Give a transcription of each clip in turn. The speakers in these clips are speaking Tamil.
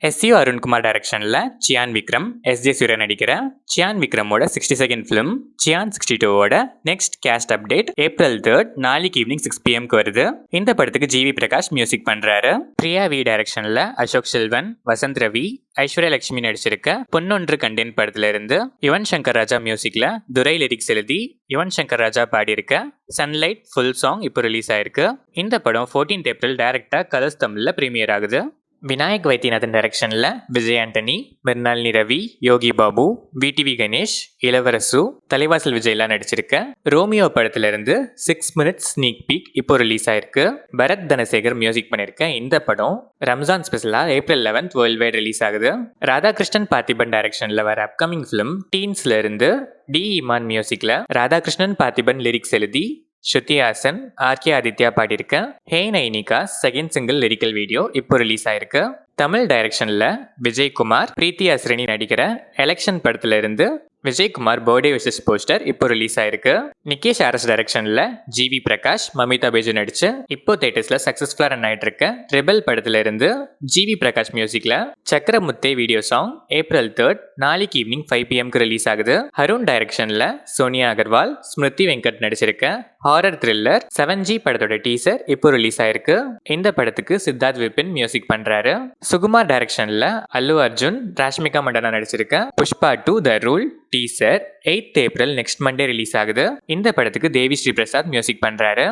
எஸ்.யு. அருண்குமார் டைரக்ஷனில் சியான் விக்ரம், எஸ்.ஜே. சூர்யா நடிக்கிற சியான் விக்ரமோட 62nd ஃபிலிம் சியான் 62ஓட நெக்ஸ்ட் கேஸ்ட் அப்டேட் April 3 நாளைக்கு ஈவினிங் 6 PM வருது. இந்த படத்துக்கு ஜிவி பிரகாஷ் மியூசிக் பண்றாரு. பிரியா வி டைரக்ஷனில் அசோக் செல்வன், வசந்த் ரவி, ஐஸ்வர்யா லட்சுமி நடிச்சிருக்க பொன்னொன்று கண்டேன் படத்துல இருந்து யுவன் சங்கர் ராஜா மியூசிக்ல துரை லிரிக்ஸ் எழுதி Yuvan Shankar Raja பாடியிருக்க sunlight full song இப்போ ரிலீஸ் ஆயிருக்கு. இந்த படம் 14th April டைரக்டா கலர்ஸ் தமிழ்ல பிரீமியர் ஆகுது. விநாயக் வைத்தியநாதன் டைரக்ஷனில் விஜய் ஆண்டனி, மிர்னாலினி ரவி, யோகி பாபு, விடிவி கணேஷ், இளவரசு, தலைவாசல் விஜய்லாம் நடிச்சிருக்க ரோமியோ படத்துல இருந்து 6 minutes ஸ்னீக் பீக் இப்போ ரிலீஸ் ஆயிருக்கு. பரத் தனசேகர் மியூசிக் பண்ணியிருக்க இந்த படம் ரம்ஜான் ஸ்பெஷலாக April 11 வேர்ல்ட் வைட் ரிலீஸ் ஆகுது. ராதாகிருஷ்ணன் பார்த்திபன் டைரக்ஷனில் வர அப்கமிங் ஃபிலிம் டீன்ஸ்ல இருந்து டி இமான் மியூசிக்ல ராதாகிருஷ்ணன் பார்த்திபன் லிரிக்ஸ் எழுதி ஸ்ருதி ஹாசன், ஆர்கே ஆதித்யா பாடியிருக்க hey Nainika second single lyrical video இப்போ ரிலீஸ் ஆயிருக்கு. தமிழ் டைரக்ஷனில் விஜய்குமார், பிரீத்தி அஸ்ரினி நடிக்கிற எலெக்ஷன் படத்துல இருந்து விஜய்குமார் பர்த்டே விஷஸ் போஸ்டர் இப்போ ரிலீஸ் ஆயிருக்கு. நிகேஷ் ஆர்எஸ் டைரக்ஷனில் ஜிவி பிரகாஷ், மமிதா பேஜு நடிச்சு இப்போ தேட்டர்ஸ்ல சக்சஸ்ஃபுல்லா ரன் ஆயிட்டு இருக்க ரெபல் படத்துல இருந்து ஜிவி பிரகாஷ் மியூசிக்ல சக்கரமுத்தே வீடியோ சாங் April 3 நாளைக்கு ஈவினிங் 5 PM ரிலீஸ் ஆகுது. அருண் டைரக்ஷன்ல சோனியா அகர்வால், ஸ்மிருதி வெங்கட் நடிச்சிருக்க ஹாரர் த்ரில்லர் 7G படத்தோட டீசர் இப்போ ரிலீஸ் ஆயிருக்கு. இந்த படத்துக்கு சித்தார்த் விபின் மியூசிக் பண்றாரு. சுகுமார் டைரக்ஷன்ல அல்லு அர்ஜுன், ராஷ்மிகா மண்டனா நடிச்சிருக்க Pushpa 2 the rule teaser 8th April next Monday release ஆகுது. இந்த படத்துக்கு தேவி ஸ்ரீ பிரசாத் மியூசிக் பண்றாரு.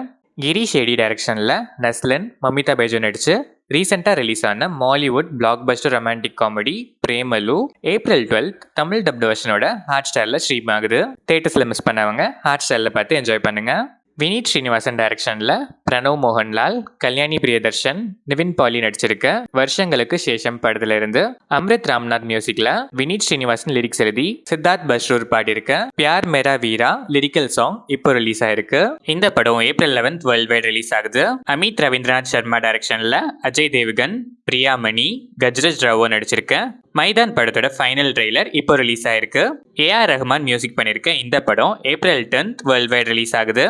கிரீஷ் ஏடி டைரக்ஷன்ல நஸ்லன், மமிதா பேஜு நடிச்சு ரீசெண்டாக ரிலீஸ் ஆன Mollywood blockbuster romantic comedy Premalu April 12 Tamil dubbed வெர்ஷனோட ஹாட் ஸ்டாரில் ஸ்ட்ரீம் ஆகுது. தேட்டர்ஸில் மிஸ் பண்ணவங்க ஹாட் ஸ்டாரில் பார்த்து என்ஜாய் பண்ணுங்க. வினீத் ஸ்ரீனிவாசன் டைரக்ஷனில் பிரணவ் மோகன்லால், கல்யாணி பிரியதர்ஷன், நிவின் பாலி நடிச்சிருக்க வருஷங்களுக்கு சேஷம் படத்துல இருந்து அம்ரித் ராம்நாத் மியூசிக்ல வினீத் ஸ்ரீனிவாசன் லிரிக்ஸ் எழுதி சித்தார்த் பஷ்ரூர் பாடியிருக்க பியார் மேரா வீரா லிரிக்கல் சாங் இப்போ ரிலீஸ் ஆயிருக்கு. இந்த படம் April 11 வேர்ல்ட் வைட் ரிலீஸ் ஆகுது. அமித் ரவீந்திரநாத் சர்மா டைரக்ஷன்ல அஜய் தேவ்கன், பிரியாமணி, கஜ்ரஜ் ராவோ நடிச்சிருக்க மைதான் படத்தோட ஃபைனல் ட்ரெய்லர் இப்போ ரிலீஸ் ஆயிருக்கு. ஏஆர் ரஹ்மான் மியூசிக் பண்ணியிருக்க இந்த படம் April 10 வேர்ல்ட் வைட் ரிலீஸ் ஆகுது.